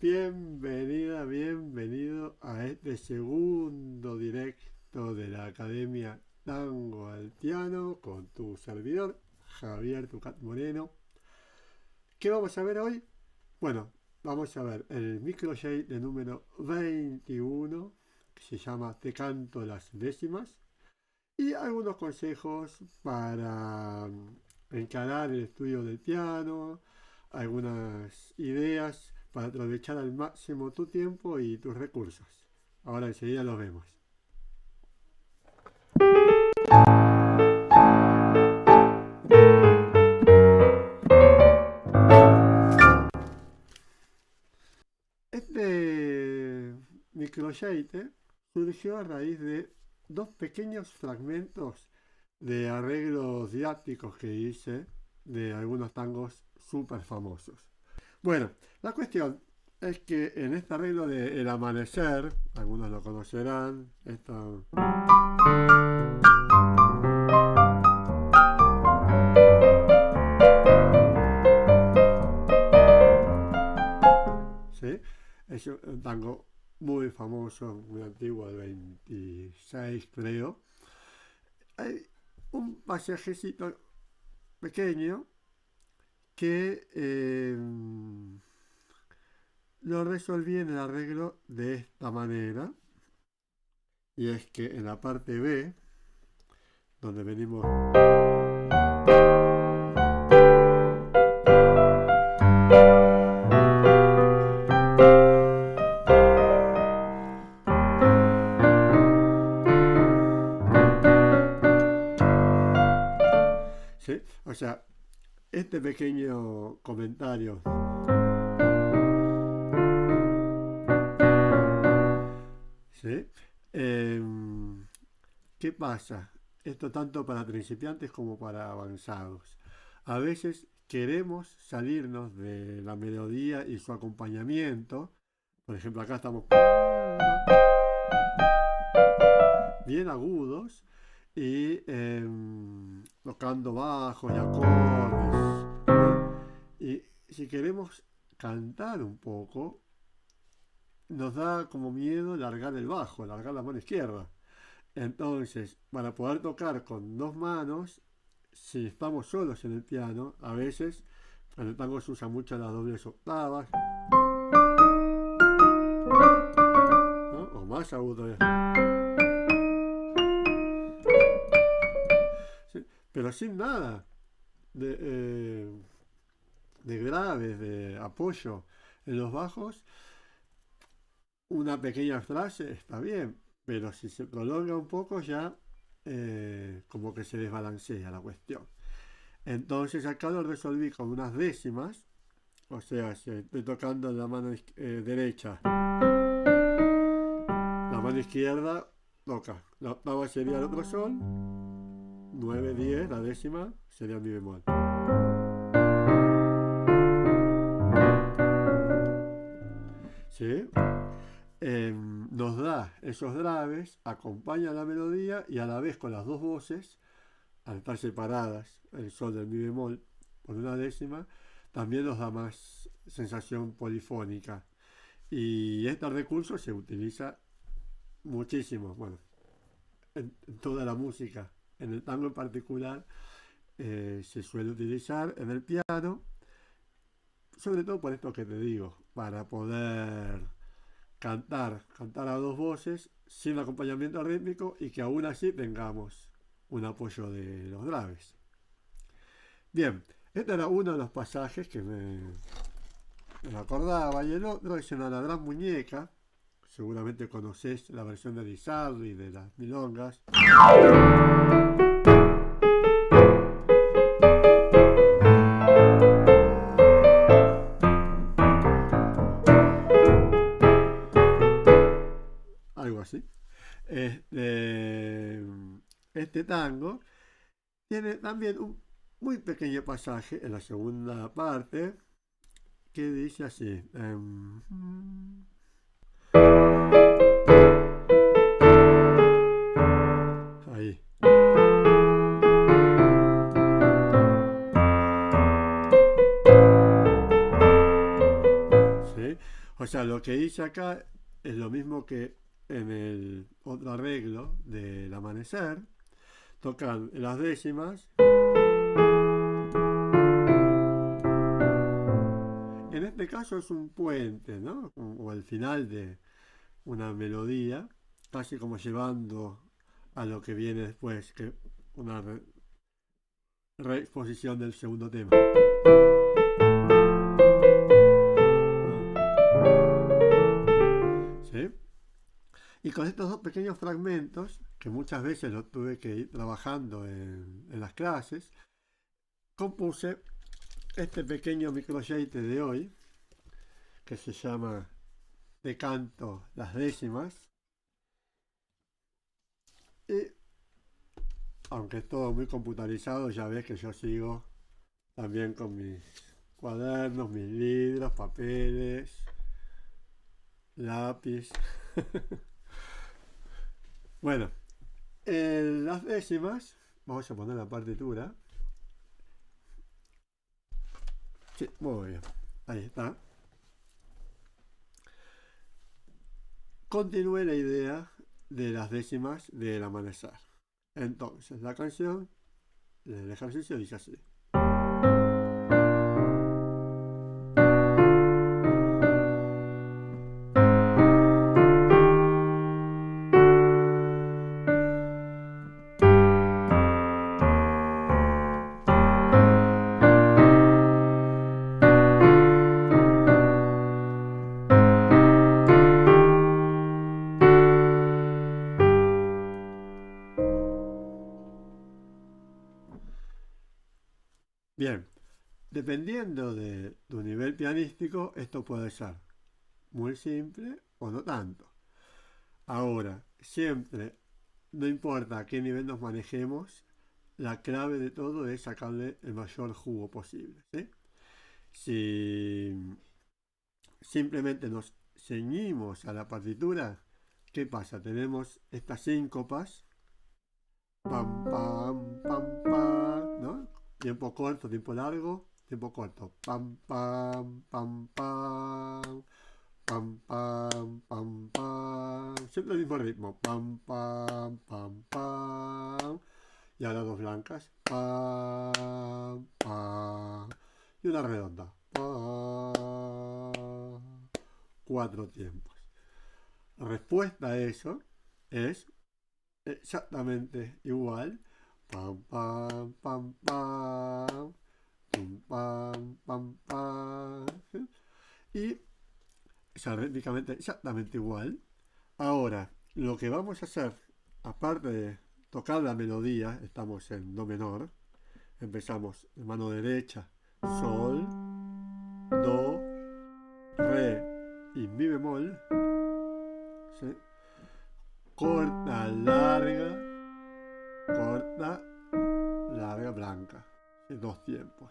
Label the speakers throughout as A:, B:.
A: Bienvenida, bienvenido a este segundo directo de la Academia Tango al Piano con tu servidor, Javier Tucat Moreno. ¿Qué vamos a ver hoy? Bueno, vamos a ver el microjay de número 21, que se llama Te canto las décimas, y algunos consejos para encarar el estudio del piano, algunas ideas para aprovechar al máximo tu tiempo y tus recursos. Ahora enseguida los vemos. Este microyeite surgió a raíz de dos pequeños fragmentos de arreglos didácticos que hice de algunos tangos súper famosos. Bueno, la cuestión es que en este arreglo de El Amanecer, algunos lo conocerán, ¿sí? Es un tango muy famoso, muy antiguo, del 26 creo. Hay un pasajecito pequeño que lo resolví en el arreglo de esta manera, y es que en la parte B, donde venimos ¿sí? O sea, este pequeño comentario, ¿sí? ¿Qué pasa? Esto tanto para principiantes como para avanzados. A veces queremos salirnos de la melodía y su acompañamiento. Por ejemplo, acá estamos bien agudos y tocando bajos y acordes. Y si queremos cantar un poco, nos da como miedo largar el bajo, largar la mano izquierda. Entonces, para poder tocar con dos manos, si estamos solos en el piano, a veces en el tango se usa mucho las dobles octavas, ¿no? O más agudo. ¿Sí? Pero sin nada de graves, de apoyo en los bajos. Una pequeña frase está bien, pero si se prolonga un poco ya como que se desbalancea la cuestión. Entonces acá lo resolví con unas décimas, o sea, si estoy tocando la mano derecha, la mano izquierda toca, la octava sería el otro sol, 9, 10, la décima sería mi bemol. ¿Sí? Nos da esos graves, acompaña la melodía y a la vez con las dos voces, al estar separadas, el sol del mi bemol por una décima, también nos da más sensación polifónica. Y este recurso se utiliza muchísimo, bueno, en toda la música, en el tango en particular, se suele utilizar en el piano, sobre todo por esto que te digo, para poder cantar a dos voces sin acompañamiento rítmico y que aún así tengamos un apoyo de los graves. Bien, este era uno de los pasajes que me acordaba, y el otro es en La Gran Muñeca. Seguramente conocés la versión de Di Sarli de las milongas. Algo así. Este tango tiene también un muy pequeño pasaje en la segunda parte que dice así. Ahí. ¿Sí? O sea, lo que hice acá es lo mismo que en el otro arreglo del amanecer. Tocan las décimas. En este caso es un puente, ¿no? O el final de una melodía, casi como llevando a lo que viene después, que una reexposición del segundo tema. ¿Sí? Y con estos dos pequeños fragmentos, que muchas veces los tuve que ir trabajando en las clases, compuse este pequeño microyate de hoy, que se llama De canto las décimas. Y aunque es todo muy computarizado, ya ves que yo sigo también con mis cuadernos, mis libros, papeles, lápiz. Bueno, en las décimas, vamos a poner la partitura. Sí, muy bien, ahí está. Continúe la idea de las décimas del amanecer. Entonces, la canción, el ejercicio dice así. Bien, dependiendo de tu nivel pianístico, esto puede ser muy simple o no tanto. Ahora, siempre, no importa a qué nivel nos manejemos, la clave de todo es sacarle el mayor jugo posible. ¿Sí? Si simplemente nos ceñimos a la partitura, ¿qué pasa? Tenemos estas síncopas, pam, pam, pam, pam, ¿no? Tiempo corto, tiempo largo, tiempo corto, pam, pam, pam, pam, pam, pam, pam, pam, siempre el mismo ritmo, pam, pam, pam, pam, y ahora dos blancas, pam, pam, y una redonda, pam, cuatro tiempos. La respuesta a eso es exactamente igual, pam, pam, pam, pam, pum, pam, pam, pam, ¿sí? Y es rítmicamente exactamente igual. Ahora, lo que vamos a hacer, aparte de tocar la melodía, estamos en do menor, empezamos en mano derecha, sol, do, re y mi bemol, ¿sí? Corta, larga, corta, larga, blanca, ¿sí? Dos tiempos.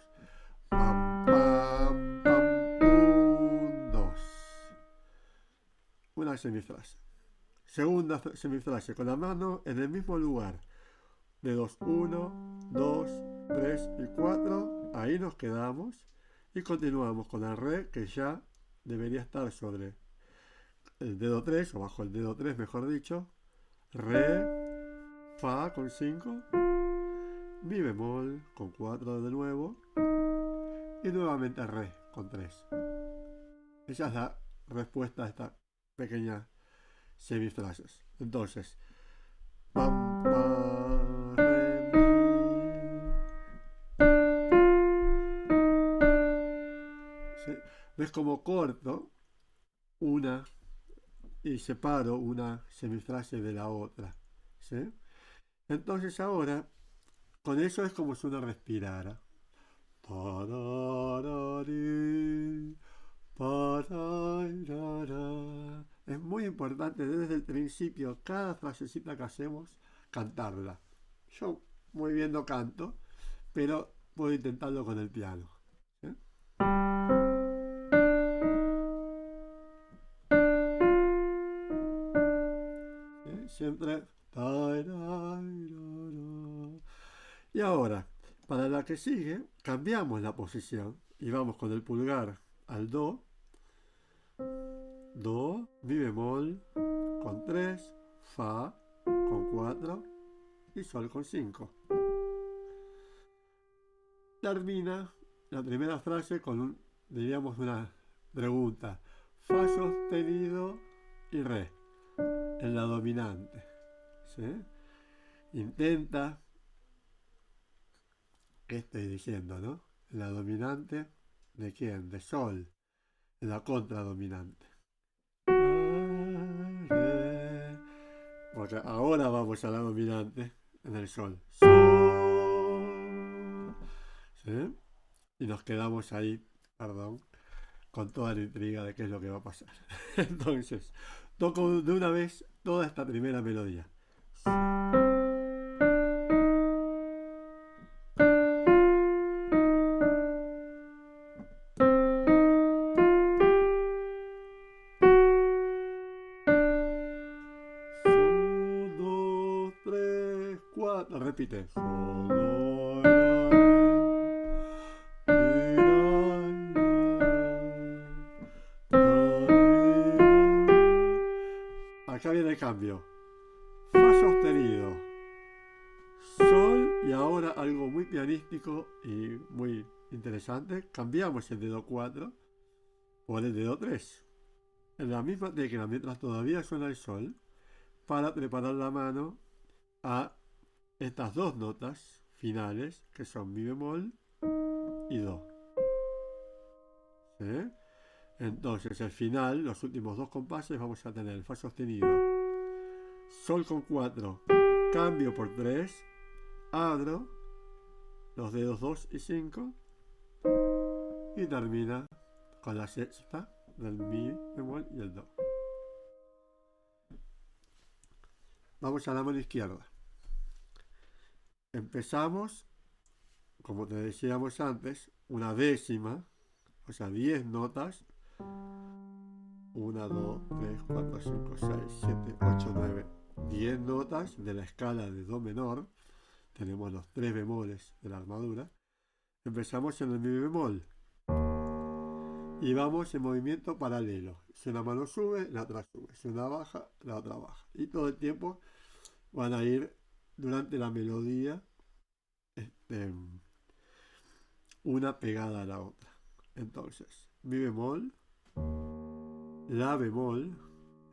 A: Pam, pam, pam, un, dos. Una semifrase. Segunda semifrase, con la mano en el mismo lugar. Dedos 1, 2, 3 y 4. Ahí nos quedamos. Y continuamos con el re, que ya debería estar sobre el dedo 3, o bajo el dedo 3, mejor dicho. Re, fa con 5. Mi bemol con 4 de nuevo. Y nuevamente re con 3. Esa es la respuesta a esta pequeña semifrases. Entonces, pam, pa, re, mi. ¿Sí? ¿Ves cómo corto una y separo una semifrase de la otra? ¿Sí? Entonces ahora, con eso es como si uno respirara. Tararari, pararara. Es muy importante desde el principio, cada frasecita que hacemos, cantarla. Yo muy bien no canto, pero puedo intentarlo con el piano. ¿Sí? ¿Sí? Siempre. Y ahora, para la que sigue, cambiamos la posición y vamos con el pulgar al do do, mi bemol con 3, fa con 4 y sol con 5. Termina la primera frase con diríamos una pregunta. Fa sostenido y re en la dominante. ¿Sí? Intenta, ¿qué estoy diciendo, no? En la dominante, ¿de quién? De sol. En la contradominante. Porque ahora vamos a la dominante en el sol. Sol. ¿Sí? Y nos quedamos ahí, perdón, con toda la intriga de qué es lo que va a pasar. Entonces, toco de una vez toda esta primera melodía. Sol, dos, tres, cuatro. Repite. Sol, do, acá viene el cambio. Fa sostenido, sol, y ahora algo muy pianístico y muy interesante. Cambiamos el dedo 4 por el dedo 3. En la misma tecla, mientras todavía suena el sol, para preparar la mano a estas dos notas finales, que son mi bemol y do. ¿Sí? Entonces, el final, los últimos dos compases, vamos a tener el fa sostenido, sol con 4, cambio por 3, abro los dedos 2 y 5 y termina con la sexta del mi bemol y el do. Vamos a la mano izquierda. Empezamos, como te decíamos antes, una décima, o sea, 10 notas. 1, 2, 3, 4, 5, 6, 7, 8, 9, 10 notas de la escala de do menor. Tenemos los 3 bemoles de la armadura. Empezamos en el mi bemol y vamos en movimiento paralelo. Si una mano sube, la otra sube. Si una baja, la otra baja. Y todo el tiempo van a ir durante la melodía una pegada a la otra. Entonces, mi bemol, la bemol,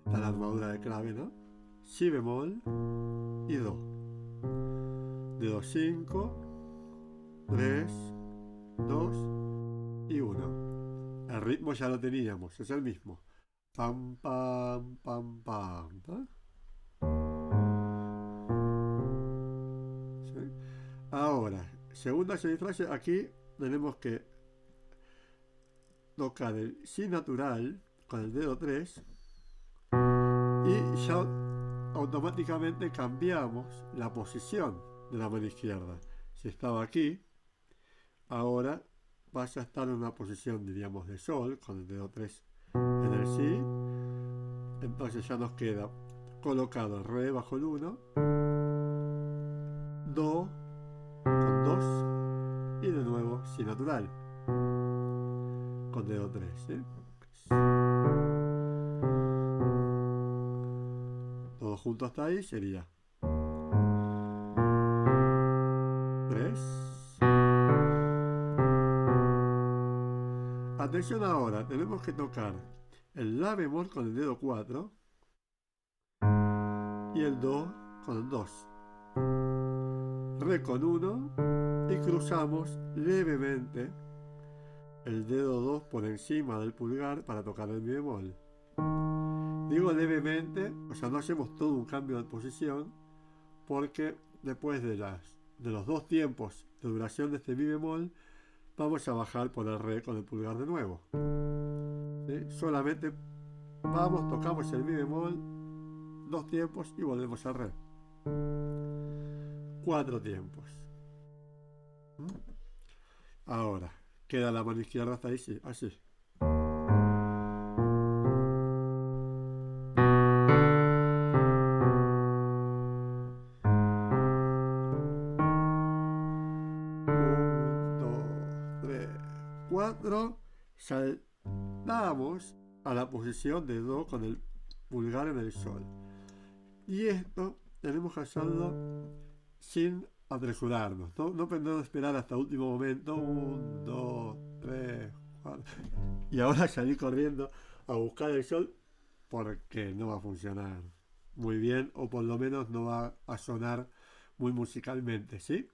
A: está la armadura de clave, ¿no? Si bemol y do. Dedo 5, 3, 2 y 1. El ritmo ya lo teníamos, es el mismo. Pam, pam, pam, pam, pam. ¿Sí? Ahora, segunda semifrase, aquí tenemos que tocar el si natural con el dedo 3 y ya automáticamente cambiamos la posición de la mano izquierda. Si estaba aquí, ahora vas a estar en una posición, diríamos, de sol con el dedo 3 en el si. Entonces ya nos queda colocado el re bajo el 1, do con 2 y de nuevo si natural con dedo 3. ¿Sí? Todo junto hasta ahí sería 3. Atención ahora, tenemos que tocar el la bemol con el dedo 4 y el do con el 2. Re con 1 y cruzamos levemente el dedo 2 por encima del pulgar para tocar el mi bemol. Digo levemente, o sea, no hacemos todo un cambio de posición, porque después de los dos tiempos de duración de este mi bemol, vamos a bajar por el re con el pulgar de nuevo. ¿Sí? Solamente vamos, tocamos el mi bemol, 2 tiempos y volvemos al re. 4 tiempos. Ahora, queda la mano izquierda hasta ahí, sí, así. Saltamos a la posición de do con el pulgar en el sol. Y esto tenemos que hacerlo sin apresurarnos, no pretendo esperar hasta el último momento, 1, 2, 3, 4, y ahora salir corriendo a buscar el sol, porque no va a funcionar muy bien, o por lo menos no va a sonar muy musicalmente, ¿sí?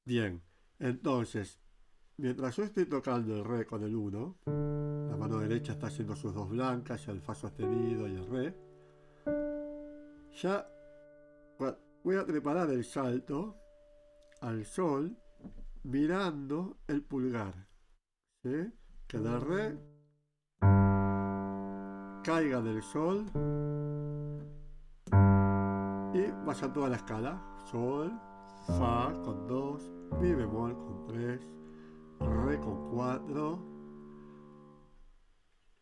A: Bien, entonces, mientras yo estoy tocando el re con el 1, la mano derecha está haciendo sus dos blancas, el fa sostenido y el re, ya voy a preparar el salto al sol mirando el pulgar, ¿sí? Que el re caiga del sol y vaya toda la escala: sol, fa con 2, mi bemol con 3, re con 4,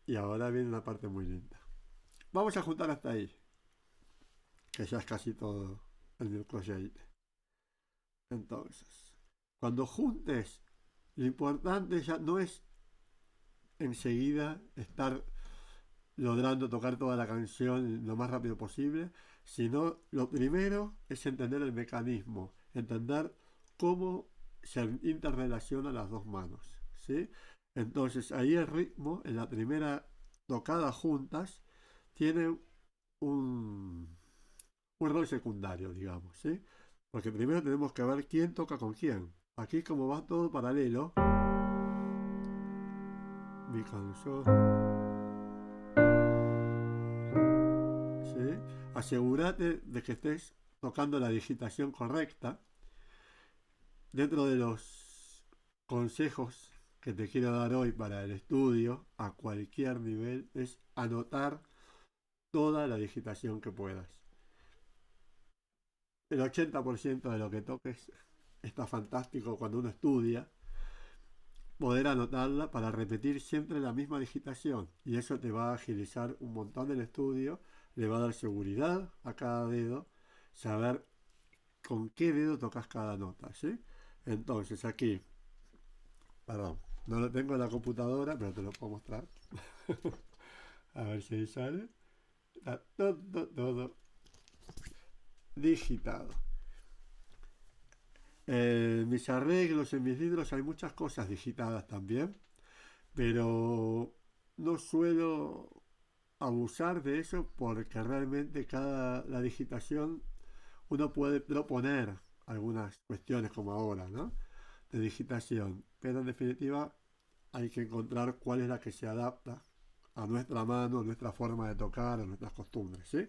A: y ahora viene una parte muy linda. Vamos a juntar hasta ahí, que ya es casi todo el mi proyecto. Entonces, cuando juntes, lo importante ya no es enseguida estar logrando tocar toda la canción lo más rápido posible, sino lo primero es entender el mecanismo, entender cómo se interrelacionan las dos manos, ¿sí? Entonces ahí el ritmo en la primera tocada juntas tiene un rol secundario, digamos, ¿sí? Porque primero tenemos que ver quién toca con quién. Aquí, como va todo paralelo, mi canción, ¿sí? Asegúrate de que estés tocando la digitación correcta. Dentro de los consejos que te quiero dar hoy para el estudio a cualquier nivel es anotar toda la digitación que puedas. El 80% de lo que toques está fantástico cuando uno estudia. Poder anotarla para repetir siempre la misma digitación, y eso te va a agilizar un montón el estudio, le va a dar seguridad a cada dedo, saber con qué dedo tocas cada nota, ¿sí? Entonces aquí, perdón, no lo tengo en la computadora, pero te lo puedo mostrar. A ver si ahí sale. Está todo digitado. En mis arreglos, en mis libros hay muchas cosas digitadas también, pero no suelo abusar de eso porque realmente la digitación uno puede proponer algunas cuestiones como ahora, ¿no? De digitación, pero en definitiva hay que encontrar cuál es la que se adapta a nuestra mano, a nuestra forma de tocar, a nuestras costumbres, ¿sí?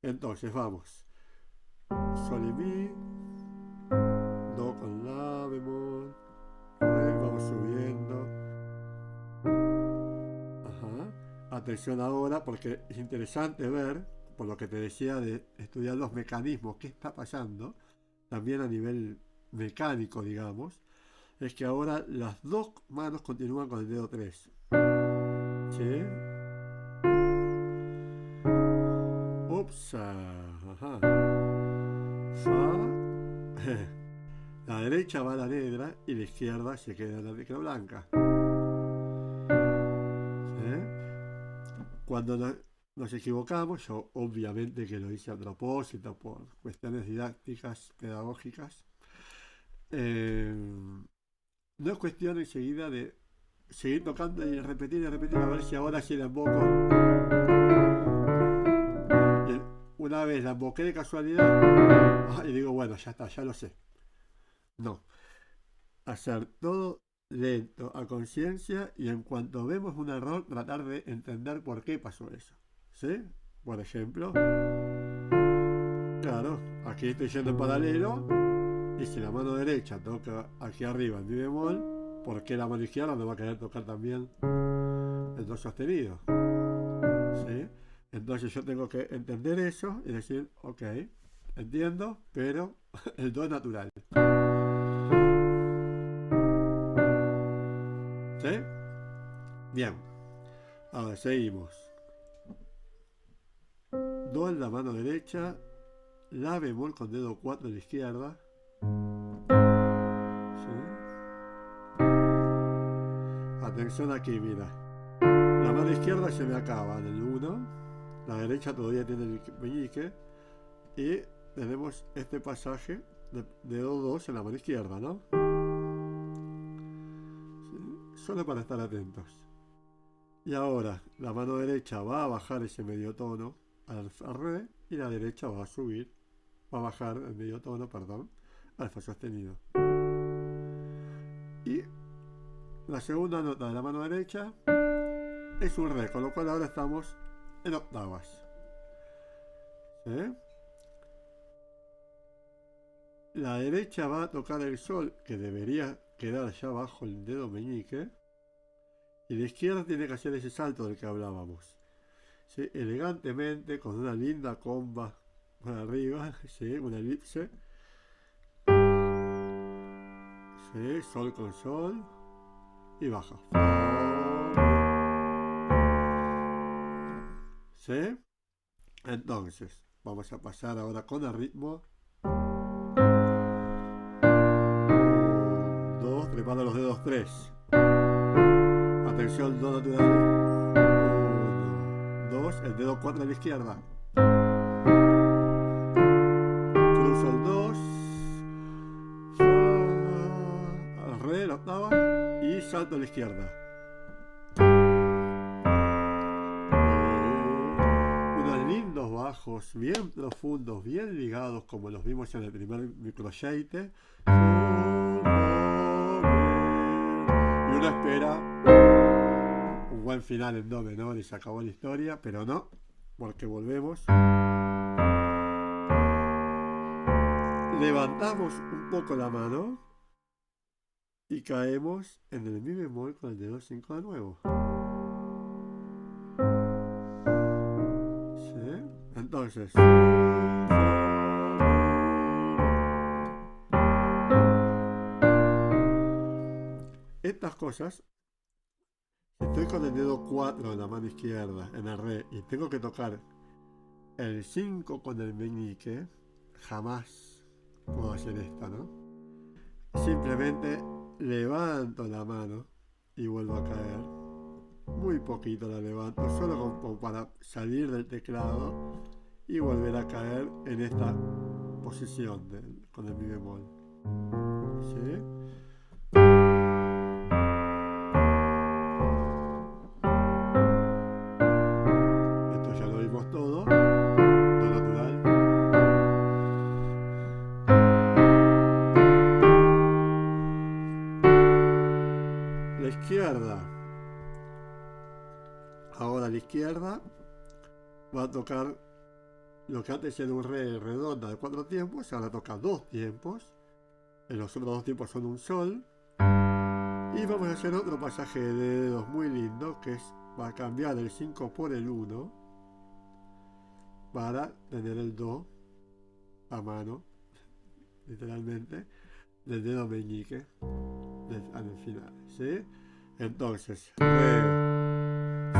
A: Entonces vamos: sol y mi, do con la bemol, re, vamos subiendo. Ajá. Atención ahora, porque es interesante ver, por lo que te decía de estudiar los mecanismos, qué está pasando, también a nivel mecánico, digamos, es que ahora las dos manos continúan con el dedo 3. ¿Sí? Ups, ajá. Fa. La derecha va a la negra y la izquierda se queda en la tecla blanca. ¿Sí? Cuando nos equivocamos, yo obviamente que lo hice a propósito por cuestiones didácticas, pedagógicas, no es cuestión enseguida de seguir tocando y repetir a ver si ahora sí la emboco. Y una vez la emboqué de casualidad y digo, bueno, ya está, ya lo sé. No, hacer todo lento, a conciencia, y en cuanto vemos un error tratar de entender por qué pasó eso, ¿sí? Por ejemplo, claro, aquí estoy yendo en paralelo, y si la mano derecha toca aquí arriba el mi bemol, ¿por qué la mano izquierda no va a querer tocar también el do sostenido? ¿Sí? Entonces yo tengo que entender eso y decir, ok, entiendo, pero el do es natural. ¿Sí? Bien. Ahora seguimos. Do en la mano derecha, la bemol con dedo 4 en la izquierda. ¿Sí? Atención aquí, mira. La mano izquierda se me acaba en el 1. La derecha todavía tiene el meñique. Y tenemos este pasaje de dedo 2 en la mano izquierda, ¿no? ¿Sí? Solo para estar atentos. Y ahora la mano derecha va a bajar ese medio tono al re y la derecha va a subir, va a bajar el medio tono, perdón, al fa sostenido. Y la segunda nota de la mano derecha es un re, con lo cual ahora estamos en octavas. ¿Sí? La derecha va a tocar el sol, que debería quedar ya bajo el dedo meñique, y la izquierda tiene que hacer ese salto del que hablábamos. ¿Sí? Elegantemente, con una linda comba por arriba, ¿sí? Una elipse. ¿Sí? Sol con sol y baja. ¿Sí? Entonces, vamos a pasar ahora con el ritmo. 2, prepara los dedos 3. Atención, do natural. 1, 2, el dedo 4 a la izquierda. Cruzo el 2. Fa, re, la octava. Y salto a la izquierda. Unos lindos bajos, bien profundos, bien ligados, como los vimos en el primer microyeite. Y uno espera un buen final en do menor y se acabó la historia, pero no, porque volvemos. Levantamos un poco la mano y caemos en el mi bemol con el dedo 5 de nuevo. ¿Sí? Entonces, estas cosas, si estoy con el dedo 4 en la mano izquierda, en el re, y tengo que tocar el 5 con el meñique, jamás puedo hacer esto, ¿no? Simplemente levanto la mano y vuelvo a caer. Muy poquito la levanto, solo como para salir del teclado y volver a caer en esta posición con el mi bemol. ¿Sí? Esto ya lo vimos todo. Do natural. La izquierda. Ahora la izquierda va a tocar lo que antes era un re redonda de 4 tiempos, ahora toca 2 tiempos. Los otros 2 tiempos son un sol. Y vamos a hacer otro pasaje de dedos muy lindo, que va a cambiar el 5 por el 1 para tener el do a mano, literalmente, del dedo meñique al final. ¿Sí? Entonces, re,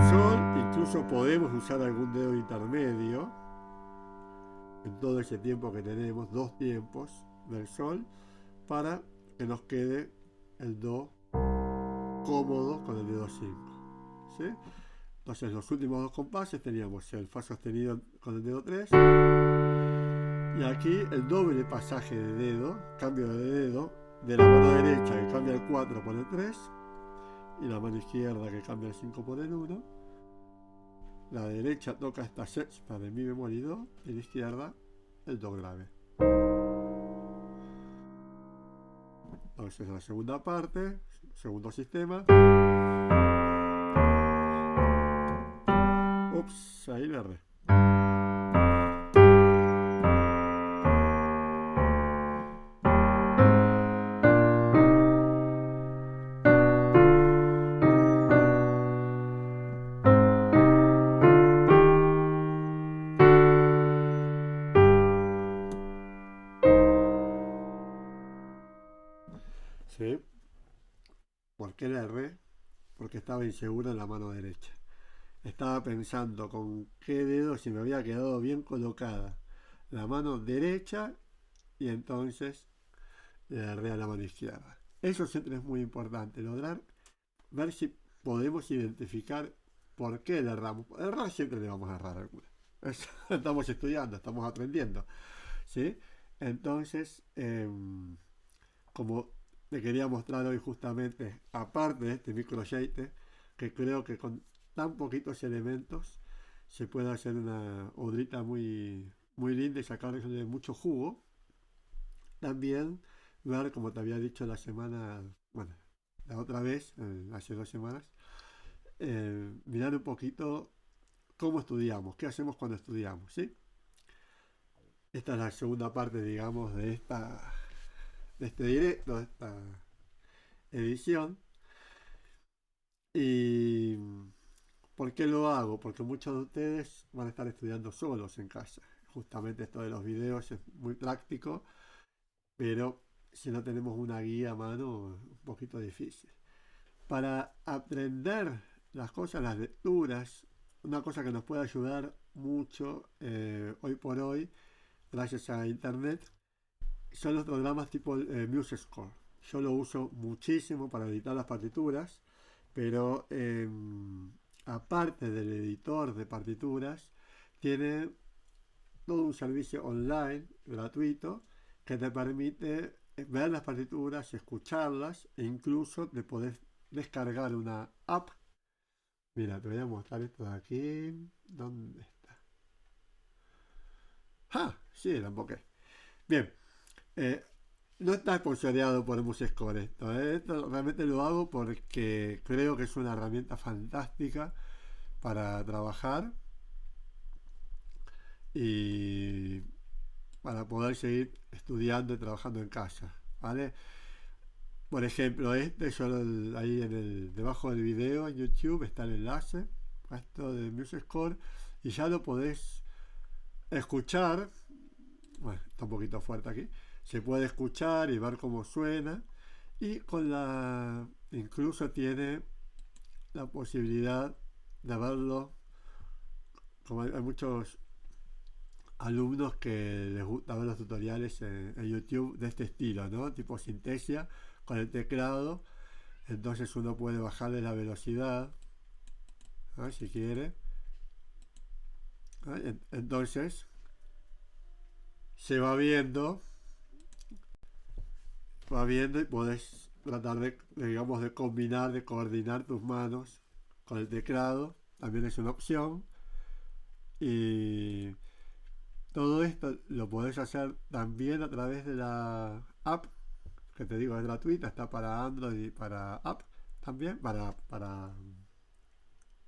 A: sol, incluso podemos usar algún dedo intermedio en todo ese tiempo que tenemos, 2 tiempos del sol, para que nos quede el do cómodo con el dedo 5. ¿Sí? Entonces los últimos 2 compases teníamos el fa sostenido con el dedo 3 y aquí el doble pasaje de dedo, cambio de dedo de la mano derecha que cambia el 4 por el 3 y la mano izquierda que cambia el 5 por el 1. La derecha toca esta sexta de mi bemol y do y la izquierda el do grave. Entonces la segunda parte, segundo sistema. Ups, ahí le erré. ¿Sí? ¿Por qué le erré? Porque estaba inseguro en la mano derecha. Estaba pensando con qué dedo se me había quedado bien colocada la mano derecha y entonces le erré a la mano izquierda. Eso siempre es muy importante, lograr ver si podemos identificar por qué le erramos. Errar siempre le vamos a errar alguna. Estamos estudiando, estamos aprendiendo, ¿sí? Entonces, como te quería mostrar hoy justamente, aparte de este microyeite, que creo que con tan poquitos elementos se puede hacer una odrita muy, muy linda y sacarle mucho jugo. También ver, como te había dicho la semana, bueno, la otra vez, hace 2 semanas, mirar un poquito cómo estudiamos, qué hacemos cuando estudiamos, ¿sí? Esta es la segunda parte, digamos, de este directo, de esta edición. ¿Y por qué lo hago? Porque muchos de ustedes van a estar estudiando solos en casa. Justamente esto de los videos es muy práctico, pero si no tenemos una guía a mano, un poquito difícil. Para aprender las cosas, las lecturas, una cosa que nos puede ayudar mucho hoy por hoy, gracias a internet, son los programas tipo MuseScore. Yo lo uso muchísimo para editar las partituras, pero aparte del editor de partituras, tiene todo un servicio online gratuito que te permite ver las partituras, escucharlas e incluso te podés descargar una app. Mira, te voy a mostrar esto de aquí. ¿Dónde está? ¡Ah! Sí, la emboqué. Bien, eh, no está sponsoreado por MuseScore esto. Esto realmente lo hago porque creo que es una herramienta fantástica para trabajar y para poder seguir estudiando y trabajando en casa, ¿vale? Por ejemplo, ahí debajo del video en YouTube está el enlace a esto de MuseScore y ya lo podés escuchar. Bueno, está un poquito fuerte aquí. Se puede escuchar y ver cómo suena y incluso tiene la posibilidad de verlo, como hay muchos alumnos que les gusta ver los tutoriales en YouTube de este estilo, ¿no? Tipo Synthesia con el teclado. Entonces uno puede bajarle la velocidad, ¿no? Si quiere. ¿No? Entonces se va viendo y podés tratar digamos, de combinar, de coordinar tus manos con el teclado. También es una opción. Y todo esto lo podés hacer también a través de la app, que te digo es gratuita, está para Android y para app también, para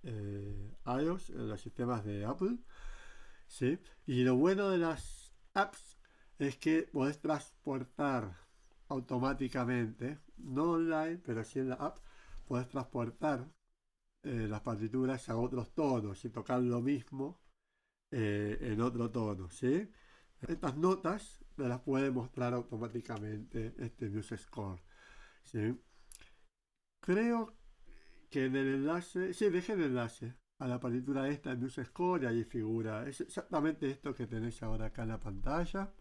A: iOS, los sistemas de Apple, ¿sí? Y lo bueno de las apps es que podés transportar automáticamente, no online, pero sí en la app, podés transportar las partituras a otros tonos y tocar lo mismo en otro tono, ¿sí? Estas notas me las puede mostrar automáticamente este MuseScore, ¿sí? Creo que en el enlace, sí, dejé el enlace a la partitura esta de MuseScore y ahí figura, es exactamente esto que tenéis ahora acá en la pantalla,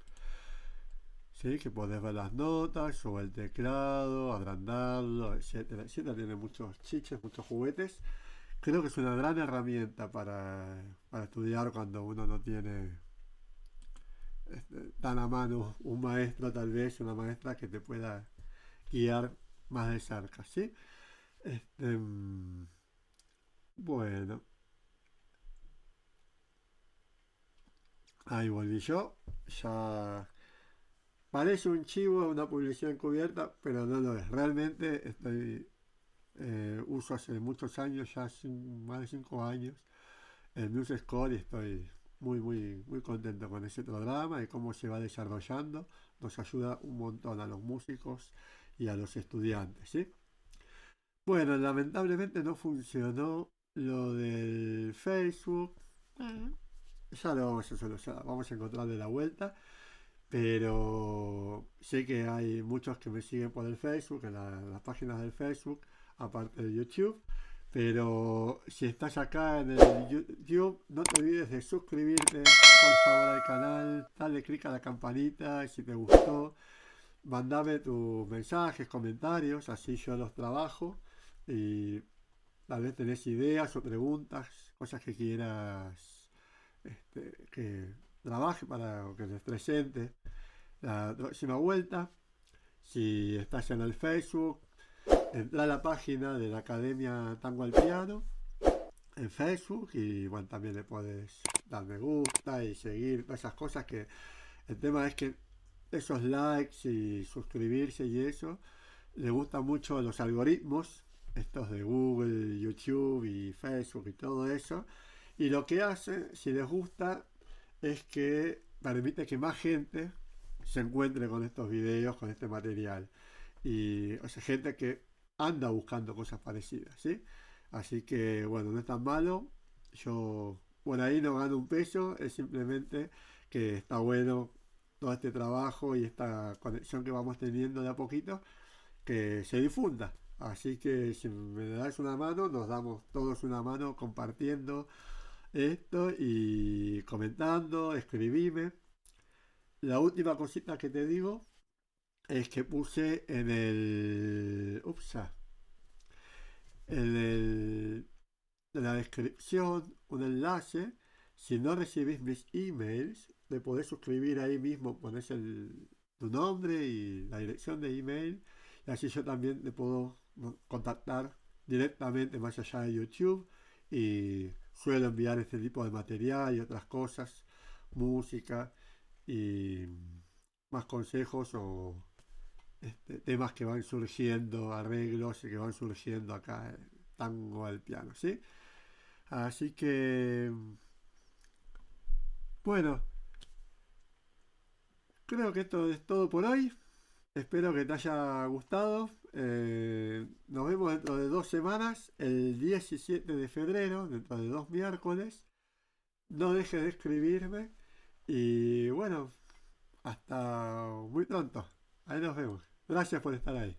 A: ¿sí? Que podés ver las notas o el teclado, agrandarlo, etcétera, etcétera. Tiene muchos chiches, muchos juguetes. Creo que es una gran herramienta para estudiar cuando uno no tiene tan a mano un maestro, tal vez una maestra que te pueda guiar más de cerca, ¿sí? Bueno, ahí volví yo. Ya parece un chivo, una publicidad encubierta, pero no lo es. Realmente uso hace muchos años, ya más de 5 años, el MuseScore y estoy muy, muy, muy contento con ese programa y cómo se va desarrollando. Nos ayuda un montón a los músicos y a los estudiantes, ¿sí? Bueno, lamentablemente no funcionó lo del Facebook. Ya lo vamos a solucionar, vamos a encontrarle la vuelta. Pero sé que hay muchos que me siguen por el Facebook, en las páginas del Facebook, aparte de YouTube. Pero si estás acá en el YouTube, no te olvides de suscribirte, por favor, al canal, dale click a la campanita y si te gustó, mandame tus mensajes, comentarios, así yo los trabajo y tal vez tenés ideas o preguntas, cosas que quieras que trabaje para que les presente la próxima vuelta. Si estás en el Facebook, entra a la página de la Academia Tango al Piano en Facebook y bueno, también le puedes dar me gusta y seguir todas esas cosas que el tema es que esos likes y suscribirse y eso le gustan mucho los algoritmos, estos de Google, YouTube y Facebook y todo eso. Y lo que hace, si les gusta, es que permite que más gente se encuentre con estos videos, con este material. Y o sea, gente que anda buscando cosas parecidas, ¿sí? Así que bueno, no es tan malo. Yo por ahí no gano un peso, es simplemente que está bueno todo este trabajo y esta conexión que vamos teniendo de a poquito, que se difunda. Así que si me das una mano, nos damos todos una mano compartiendo esto y comentando, escribime. La última cosita que te digo es que puse en el... en el, en la descripción un enlace. Si no recibís mis emails, te podés suscribir ahí mismo, pones tu nombre y la dirección de email. Y así yo también te puedo contactar directamente más allá de YouTube. Y suelo enviar este tipo de material y otras cosas, música y más consejos o temas que van surgiendo, arreglos que van surgiendo acá en tango al piano, ¿sí? Así que, bueno, creo que esto es todo por hoy. Espero que te haya gustado. Nos vemos dentro de 2 semanas, el 17 de febrero, dentro de 2 miércoles. No dejes de escribirme. Y bueno, hasta muy pronto. Ahí nos vemos. Gracias por estar ahí.